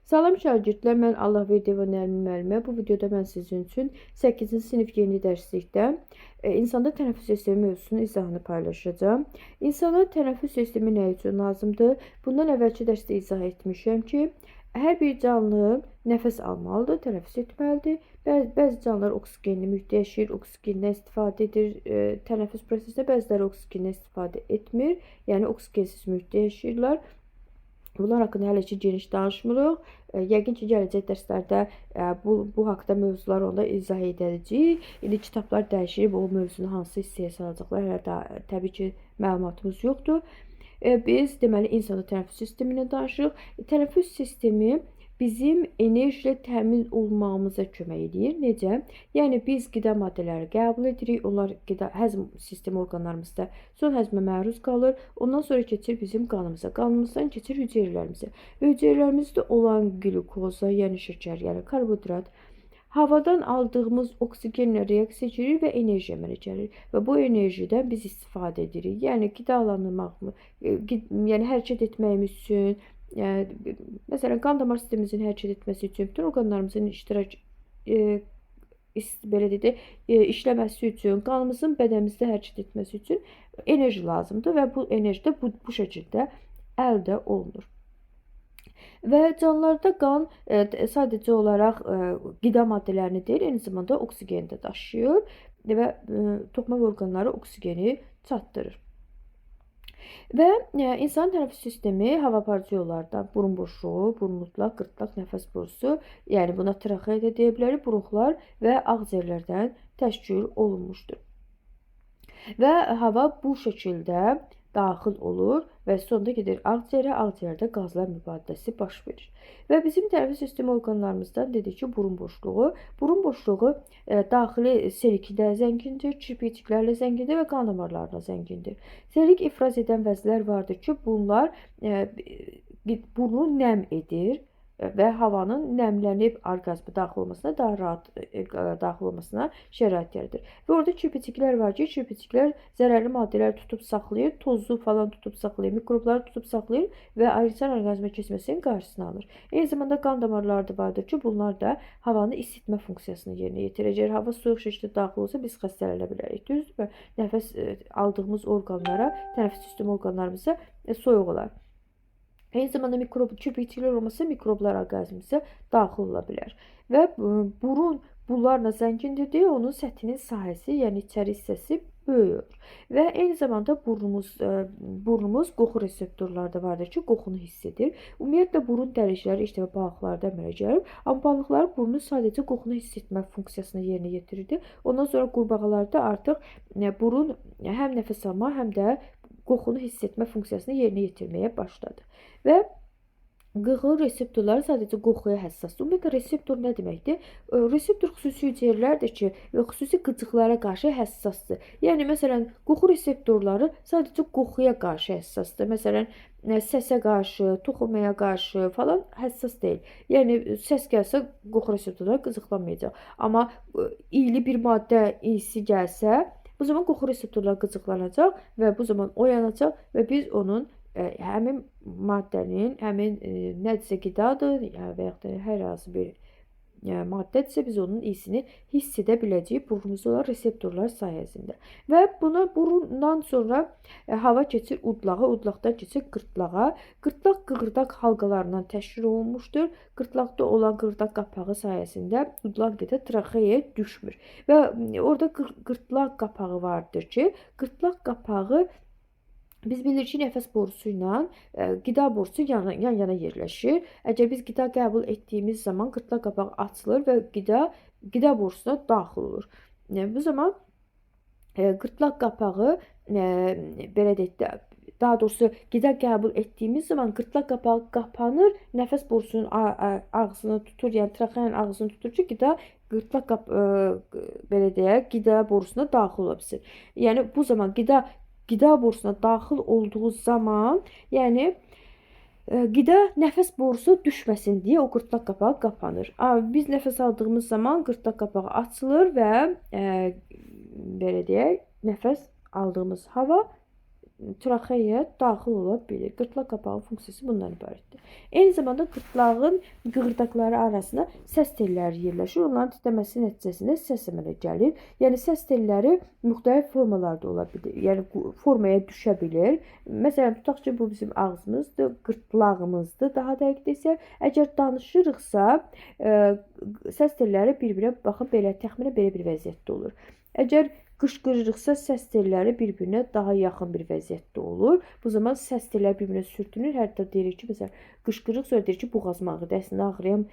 Salam şagirdlər, mən Allahverdiyev Nərmin müəllimə. Bu videoda mən sizin üçün 8-ci sinif yeni dərslikdə insanda tənəffüs sistemi mövzusunun izahını paylaşacağam. İnsana tənəffüs sistemi nə üçün lazımdır? Bundan əvvəlki dərsdə izah etmişəm ki, hər bir canlı nəfəs almalıdır, tənəffüs etməlidir. Bəzi canlılar oksigenli mühitdə yaşayır, oksigendən istifadə edir tənəffüs prosesində, bəziləri oksigendən istifadə etmir, yəni oksigensiz mühitdə yaşayırlar. Bunlar haqqında hələ ki geniş danışmırıq. Yəqin ki, gələcək dərslərdə bu haqda mövzular onda izah edəcəyik. İndi kitablar dəyişirib, o mövzunu hansı hissəyə salacaqlar, hələ də təbii ki, məlumatımız yoxdur. Biz deməli insanda tənəffüs sistemindən danışırıq. Tənəffüs sistemi bizim enerji ilə təmin olmağımıza kömək edir. Necə? Yəni biz qida maddələri qəbul edirik. Onlar qida həzm sistemi orqanlarımızda son həzmə məruz qalır. Ondan sonra keçir bizim qanımıza. Qanımızdan keçir hüceyrələrimizə. Hüceyrələrimizdə olan qlükoza, yəni şəkər, yəni karbohidrat havadan aldığımız oksigenlə reaksiya keçirir və enerji əmələ gəlir. Və bu enerjidən biz istifadə edirik. Yəni qidalanmaq mı, yəni hərəkət etməyimiz üçün, məsələn, qan damar sistemimizin hərəkət etməsi üçün, bütün orqanlarımızın belə deyək, işləməsi üçün, qanımızın bədənimizdə hərəkət etməsi üçün enerji lazımdır və bu enerji də bu şəkildə əldə olunur. Və canlılarda qan sadəcə olaraq qida maddələrini deyil, eyni zamanda oksigeni də daşıyır və toxuma orqanları oksigeni çatdırır. Və insanın tənəffüs sistemi hava aparıcı yollardan burun boşluğu, burun mutlaq, qırtlaq, nəfəs borusu, yəni buna traxeya da deyə bilərik, bronxlar və ağciyərlərdən təşkil olunmuşdur. Və hava bu şəkildə daxil olur və sonda gedir ağciyərə, ağciyərdə qazlar mübadiləsi baş verir. Və bizim tənəffüs sistemi orqanlarımızdan dedik ki, burun boşluğu daxili selikdə zəngindir, kirpiciklərlə zəngindir və qan damarlarına zəngindir. Selik ifraz edən vəzlər vardır ki, bunlar burnu nəm edir və havanın nəmlənib orqanizmə daxil olmasına, daha rahat daxil olmasına şərait yaradır. Və orada kirpiciklər var ki, kirpiciklər zərərli maddələri tutub saxlayır, tozu falan tutub saxlayır, mikrobları tutub saxlayır və insan orqanizmə keçməsinin qarşısını alır. Eyni zamanda qan damarları da vardır ki, bunlar da havanı isitmə funksiyasını yerinə yetirir. Əgər hava soyuq şəkildə daxil olsa, biz xəstələnə bilərik. Düzdür və nəfəs aldığımız orqanlara, tənəffüs sistemi orqanlarımıza soyuq olar. Eyni zamanda kirpiciklər olmasa mikroblar orqanizmimizə daxil ola bilər. Və burun bunlarla zəngindir deyə onun səthinin sahəsi, yəni içəri hissəsi böyük. Və eyni zamanda burnumuz qoxu reseptorları da vardır ki, qoxunu hiss edir. Ümumiyyətlə burun dəlikləri işte balıqlarda əmələ gəlir. Amma balıqlar burnu sadəcə qoxunu hiss etmə funksiyasını yerinə yetirirdi. Ondan sonra qurbağalarda artıq burun həm nəfəs alma, həm də qoxunu hiss etmə funksiyasını yerinə yetirməyə başladı. Və qığı reseptorları sadəcə qoxuya həssasdır. Ümumiyyətlə, reseptor nə deməkdir? Reseptor xüsusi hüceyrələrdir ki, xüsusi qıcıqlara qarşı həssasdır. Yəni, məsələn, qoxu reseptorları sadəcə qoxuya qarşı həssasdır. Məsələn, səsə qarşı, toxunmaya qarşı falan həssas deyil. Yəni, səs gəlsə, qoxu reseptorları qıcıqlanmayacaq. Amma iyli bir maddə iysi gəlsə, bu zaman qoxu reseptorları qıcıqlanacaq və bu zaman oyanacaq və biz onun həmin maddənin, həmin nədirsə qidadır və yaxud da hər hansı bir maddədirsə biz onun iyisini hiss edə biləcəyik burnumuzda olan reseptorlar sayəsində. Və burundan sonra hava keçir udlağa, udlaqdan keçir qırtlağa. Qırtlaq qığırdaq halqalarından təşkil olunmuşdur. Qırtlaqda olan qığırdaq qapağı sayəsində udulan qida traxeyaya düşmür. Və orada qırtlaq qapağı vardır ki, qırtlaq qapağı biz bilirik ki, nəfəs borusu ilə qida borusu yan-yana yerləşir. Əgər biz qida qəbul etdiyimiz zaman qırtlaq qapağı açılır və qida borusuna daxil olur. Bu zaman qırtlaq qapağı belə deyək də, daha doğrusu qida qəbul etdiyimiz zaman qırtlaq qapağı qapanır, nəfəs borusunun ağzını tutur, yəni traxeyanın ağzını tutur ki, belə deyək, qida borusuna daxil ola bilsin. Yəni bu zaman qida borusuna daxil olduğu zaman, yəni qida nəfəs borusu düşməsin deyə o qırtlaq qapağı qapanır. Biz nəfəs aldığımız zaman qırtlaq qapağı açılır və belə deyək, nəfəs aldığımız hava traxeyə daxil ola bilir. Qırtlaq qapağı funksiyası bundan ibarətdir. Eyni zamanda qırtlağın qığırdaqları arasında səs telləri yerləşir. Onların titrəməsi nəticəsində səs əmələ gəlir. Yəni səs telləri müxtəlif formalarda ola bilir. Yəni formaya düşə bilir. Məsələn, tutaq ki, bu bizim ağzımızdır, qırtlağımızdır. Daha dəqiq desək, əgər danışırıqsa, səs telləri bir-birinə baxın belə təxminən belə bir vəziyyətdə olur. Əgər qışqırırıqsa səs telləri bir-birinə daha yaxın bir vəziyyətdə olur. Bu zaman səs telləri bir-birinə sürtünür. Hətta deyirik ki, məsələn, qışqırırıq, sonra deyirik ki, boğazım ağrıdır. Əslində ağrıyan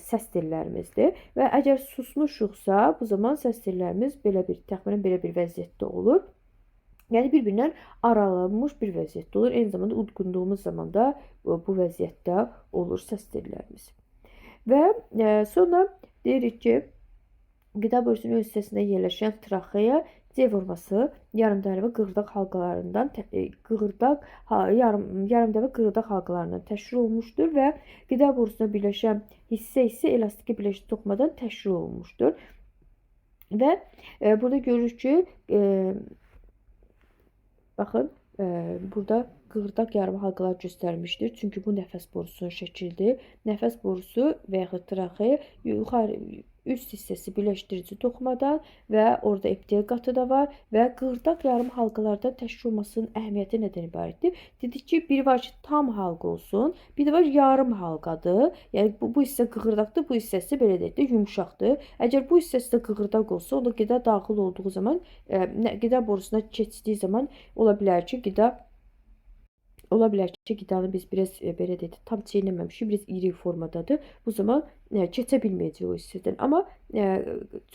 səs tellərimizdir. Və əgər susmuşuqsa, bu zaman səs tellərimiz belə bir təxminən belə bir vəziyyətdə olur. Yəni bir-birindən aralanmış bir vəziyyətdə olur. Eyni zamanda udqunduğumuz zaman da bu vəziyyətdə olur səs tellərimiz. Və sonra deyirik ki, qida borusunun öz hissəsində yerləşən traxeya C forması yarımdəvə qığırdaq halqalarından yarımdəvə qığırdaq halqalarından təşkil olunmuşdur və qida borusuna birləşən hissə isə elastiki birləşik toxumadan təşkil olunmuşdur. Və burada görürük ki, baxın, burada qığırdaq yarım halqalar göstərmişdir. Çünki bu nəfəs borusunun şəkildir. Nəfəs borusu və yaxud traxeya yuxarı üst hissəsi birləşdirici toxumadan və orada eptel qatı da var və qığırdaq yarım halqalardan təşkil olmasının əhəmiyyəti nədən ibarətdir? Dedik ki, biri var ki, tam halqa olsun, bir də var yarım halqadır. Yəni bu hissə qığırdaqdır, bu hissəsi belə deyək də yumşaqdır. Əgər bu hissəsi də qığırdaq olsa, onda qida daxil olduğu zaman, qida borusuna keçdiyi zaman ola bilər ki, qidanı biz biraz belə deyək, tam çeynəməmişik, biraz iri formadadır. Bu zaman keçə bilməyəcək o hissədən. Amma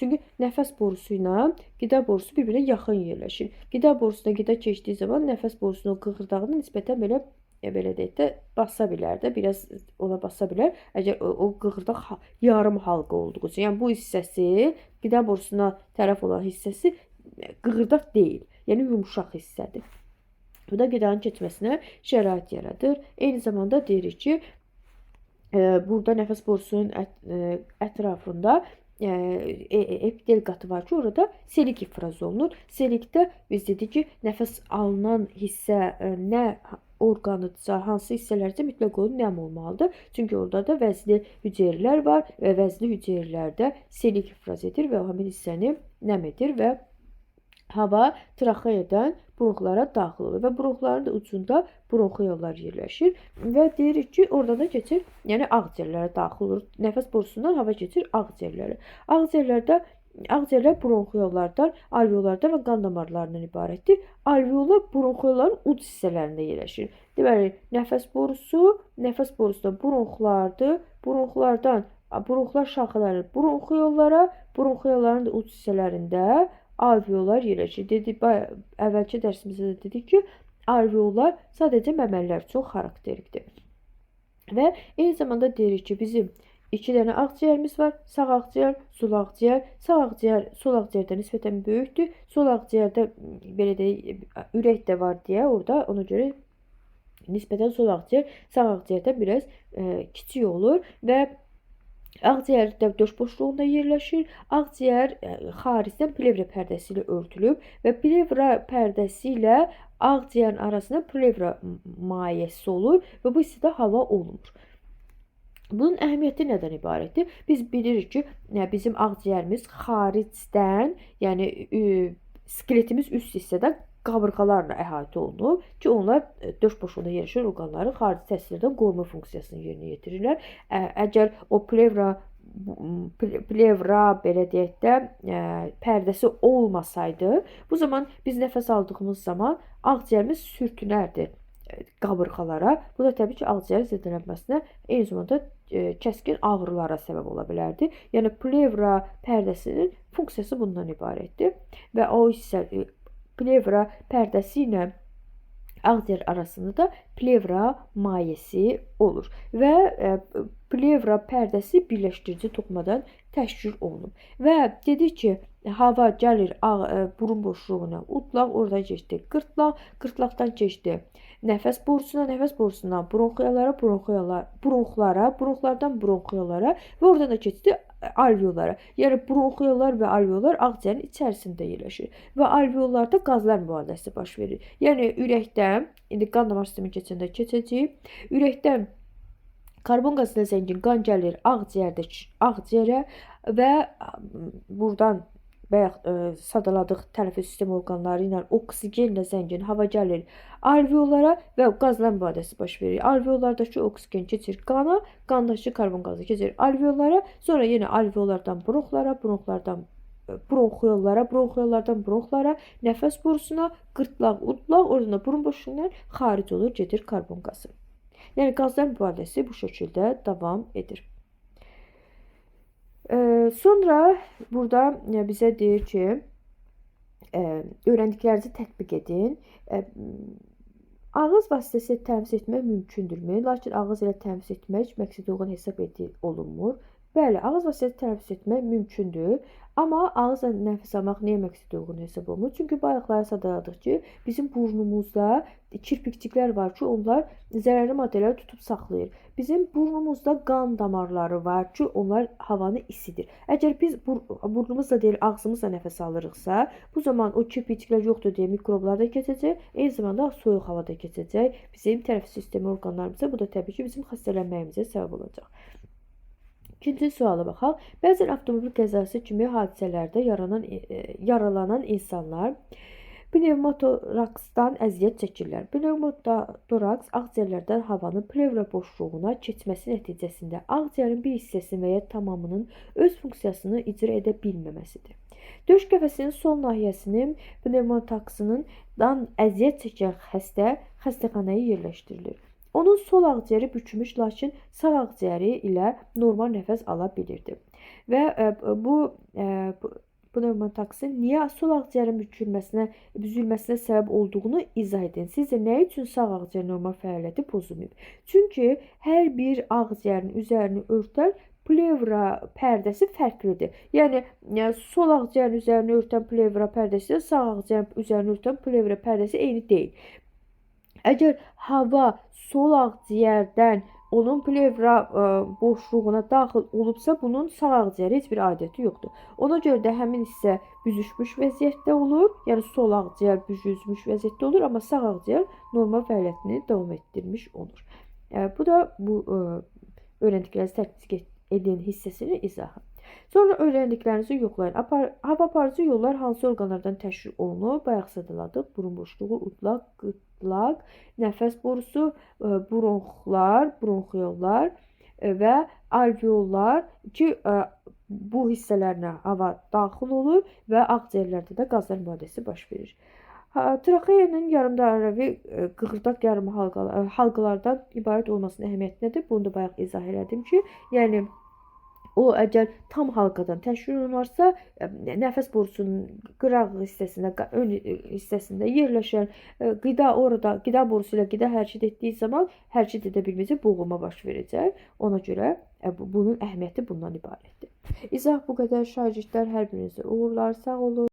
çünki nəfəs borusu ilə qida borusu bir-birinə yaxın yerləşir. Qida borusuna qida keçdiyi zaman nəfəs borusunun qığırdağını nisbətən belə deyək də basa bilər də, biraz ona basa bilər. Əgər o qığırdaq yarım halqa olduğu üçün, yəni bu hissəsi, qida borusuna tərəf olan hissəsi qığırdaq deyil, yəni yumşaq hissədir. Bu da qidanın keçməsinə şərait yaradır. Eyni zamanda deyirik ki, burada nəfəs borusunun ətrafında eptel qatı var ki, orada selik ifraz olunur. Selikdə biz dedik ki, nəfəs alınan hissə nə orqanıdırsa, hansı hissələrdə mütləq onun nəm olmalıdır. Çünki orada da vəzli hüceyrələr var və vəzli hüceyrələrdə selik ifraz edir və o həmin hissəni nəm edir və hava traxeyadan bronxlara daxil olur və bronxların da ucunda bronxiyollar yerləşir və deyirik ki, oradan da keçir, yəni ağciyərlərə daxil olur. Nəfəs borusundan hava keçir ağciyərlərə. Ağciyərlər bronxiyollardan, alveollardan və qan damarlarından ibarətdir. Alveollar bronxiyolların uc hissələrində yerləşir. Deməli, nəfəs borusu da bronxlardır. Bronxlar şaxələri bronxiyollara, bronxiyolların da uc hissələrində alveollar yerləşir. Əvvəlki dərsimizdə də dedik ki, alveollar sadəcə məməlilər üçün xarakterikdir. Və eyni zamanda deyirik ki, bizim 2 dənə ağciyərimiz var. Sağ ağciyər, sol ağciyər. Sağ ağciyər sol ağciyərdən nisbətən böyükdür. Sol ağciyərdə belə deyək, ürək də var deyə orada, ona görə nisbətən sol ağciyər sağ ağciyərdən biraz kiçik olur və ağciyər də döş boşluğunda yerləşir. Ağciyər xaricdən plevra pərdəsi ilə örtülüb və plevra pərdəsi ilə ağciyərin arasında plevra mayesi olur və bu hissədə hava olmur. Bunun əhəmiyyəti nədən ibarətdir? Biz bilirik ki, bizim ağciyərimiz xaricdən, yəni skeletimiz üst hissədə qabırğalarla əhatə olunub ki, onlar döş boşluğunda yerləşən orqanları xarici təsirdən qoruma funksiyasını yerinə yetirirlər. Əgər o plevra belə deyək də pərdəsi olmasaydı, bu zaman biz nəfəs aldığımız zaman ağciyərimiz sürtünərdi qabırğalara. Bu da təbii ki, ağciyərin zədələnməsinə, eyni zamanda kəskin ağrılara səbəb ola bilərdi. Yəni plevra pərdəsinin funksiyası bundan ibarətdir və o hissə plevra pərdəsi ilə ağciyər arasında da plevra mayesi olur və plevra pərdəsi birləşdirici toxumadan təşkil olunub. Və dedik ki, hava gəlir burun boşluğuna, udlaq, oradan keçdi qırtlaq, qırtlaqdan keçdi nəfəs borusuna, nəfəs borusundan bronxiyalara, bronxlardan bronxiyollara və oradan da keçdi alveollara. Yəni bronxiollar və alveollar ağciyərin içərisində yerləşir və alveollarda qazlar mübadiləsi baş verir. Yəni ürəkdən, indi qan damar sistemi keçəndə keçəcəyik. Ürəkdən karbon qazı ilə zəngin qan gəlir ağciyərə və buradan bayaq sadaladıq tənəffüs sistemi orqanları ilə oksigenlə zəngin hava gəlir alveollara və qazlar mübadiləsi baş verir. Alveollardakı oksigen keçir qana, qandakı karbon qazı keçir alveollara, sonra yenə alveollardan bronxlara, bronxlardan bronxiollara, bronxiollardan bronxlara, nəfəs borusuna, qırtlaq, udlaq, oradan da burun boşluğundan xaric olur, gedir karbon qazı. Yəni qazlar mübadiləsi bu şəkildə davam edir. Sonra burada bizə deyir ki, öyrəndiklərinizi tətbiq edin. Ağız vasitəsilə tənfis etmək mümkündürmü? Lakin ağız ilə tənfis etmək məqsədəuyğun hesab olunmur. Bəli, ağız vasitəsilə tənfis etmək mümkündür. Amma ağızla nəfəs almaq niyə məqsədəuyğun hesab olunur? Çünki bayaqları sadaladıq ki, bizim burnumuzda kirpikçiklər var ki, onlar zərərli maddələri tutub saxlayır. Bizim burnumuzda qan damarları var ki, onlar havanı isidir. Əgər biz burnumuzla deyil, ağzımızla nəfəs alırıqsa, bu zaman o kirpikçiklər yoxdur deyə mikroblar da keçəcək, eyni zamanda soyuq hava da keçəcək bizim tənəffüs sistemi orqanlarımıza. Bu da təbii ki, bizim xəstələnməyimizə səbəb olacaq. İkinci suala baxaq. Bəzən avtomobil qəzası kimi hadisələrdə yaralanan insanlar pnevmotoraksdan əziyyət çəkirlər. Pnevmotoraks ağciyərlərdən havanın plevra boşluğuna keçməsi nəticəsində ağciyərin bir hissəsinin və ya tamamının öz funksiyasını icra edə bilməməsidir. Döş qəfəsinin sol nahiyəsinin pnevmotoraksından əziyyət çəkən xəstə xəstəxanaya yerləşdirilir. Onun sol ağciyəri bükülmüş, lakin sağ ağciyəri ilə normal nəfəs ala bilirdi. Və bu pnevmotoraksin niyə sol ağciyərin büzülməsinə səbəb olduğunu izah edin. Sizcə nə üçün sağ ağciyər normal fəaliyyəti pozulmayıb? Çünki hər bir ağciyərin üzərini örtən plevra pərdəsi fərqlidir. Yəni sol ağciyərin üzərini örtən plevra pərdəsi ilə sağ ağciyərin üzərini örtən plevra pərdəsi eyni deyil. Əgər hava sol ağciyərdən onun plevra boşluğuna daxil olubsa, bunun sağ ağciyərə heç bir aidiyyəti yoxdur. Ona görə də həmin hissə büzüşmüş vəziyyətdə olur, yəni sol ağciyər büzüşmüş vəziyyətdə olur, amma sağ ağciyər normal fəaliyyətini davam etdirmiş olur. Bu da bu öyrəndiklərinizi tətbiq edin hissəsinin izahı. Sonra öyrəndiklərinizi yoxlayın. Hava aparıcı yollar hansı orqanlardan təşkil olunur? Bayaq sadaladıq. Burun boşluğu, udlaq, qırtlaq, nəfəs borusu, bronxlar, bronxiollar və alveollar ki, bu hissələrinə hava daxil olur və ağciyərlərdə də qazlar mübadiləsi baş verir. Traxeyanın yarımdairəvi qığırdaq yarım halqalardan ibarət olmasının əhəmiyyəti nədir? Bunu da bayaq izah elədim ki, yəni o əgər tam halqadan təşkil olunarsa, nəfəs borusunun qıraq hissəsində, ön hissəsində yerləşən qida borusu ilə qida hərəkət etdiyi zaman hərəkət edə bilməyəcək, boğulma baş verəcək. Ona görə bunun əhəmiyyəti bundan ibarətdir. İzah bu qədər. Şagirdlər hər birinizə uğurlar, sağ olun.